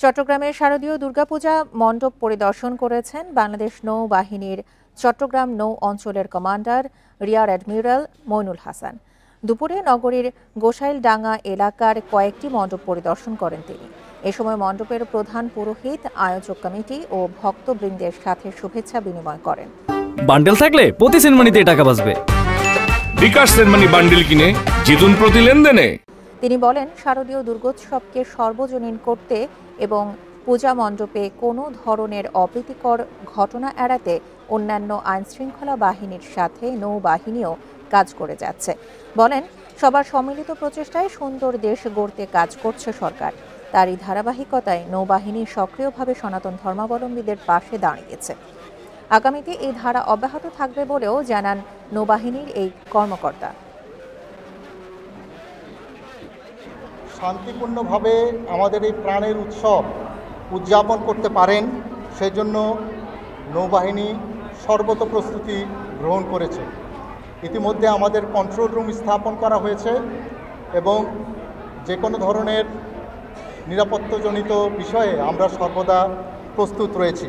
চট্টগ্রামের শারদীয় দুর্গাপূজা মণ্ডপ পরিদর্শন করেছেন বাংলাদেশ নৌবাহিনীর চট্টগ্রাম নৌ অঞ্চলের commander rear admiral Moinul Hasan. দুপুরে নগরীর গোসাইলডাঙ্গা এলাকার কয়েকটি মণ্ডপ পরিদর্শন করেন তিনি। এ সময় মণ্ডপের প্রধান পুরোহিত, আয়োজক কমিটি ও ভক্তবৃন্দের সাথে শুভেচ্ছা বিনিময় করেন। বান্ডেল থাকলে প্রতি সেনমানিতে টাকা বাঁচবে। বিকাশ সেনমানি বান্ডেল কিনে জিতুন প্রতি লেনদেনে। তিনি বলেন, শারদীয় দুর্গোৎসবকে সর্বজনীন করতে এবং পূজা মণ্ডপে কোনো ধরনের অপ্রীতিকর ঘটনা এড়াতে অন্যান্য আইনশৃঙ্খলা বাহিনীর সাথে নৌবাহিনীও কাজ করে যাচ্ছে। বলেন, সবার সম্মিলিত প্রচেষ্টায় সুন্দর দেশ গড়তে কাজ করছে সরকার। তারই ধারাবাহিকতায় নৌবাহিনী সক্রিয়ভাবে সনাতন ধর্মাবলম্বীদের পাশে দাঁড়িয়েছে। আগামীতে এই ধারা অব্যাহত থাকবে বলেও জানান নৌবাহিনীর এই কর্মকর্তা। শান্তিপূর্ণভাবে আমাদের এই প্রাণের উৎসব উদযাপন করতে পারেন, সেজন্য নৌবাহিনী সর্বত প্রস্তুতি গ্রহণ করেছে। ইতিমধ্যে আমাদের কন্ট্রোল রুম স্থাপন করা হয়েছে এবং যে কোনো ধরনের নিরাপত্তাজনিত বিষয়ে আমরা সর্বদা প্রস্তুত রয়েছি।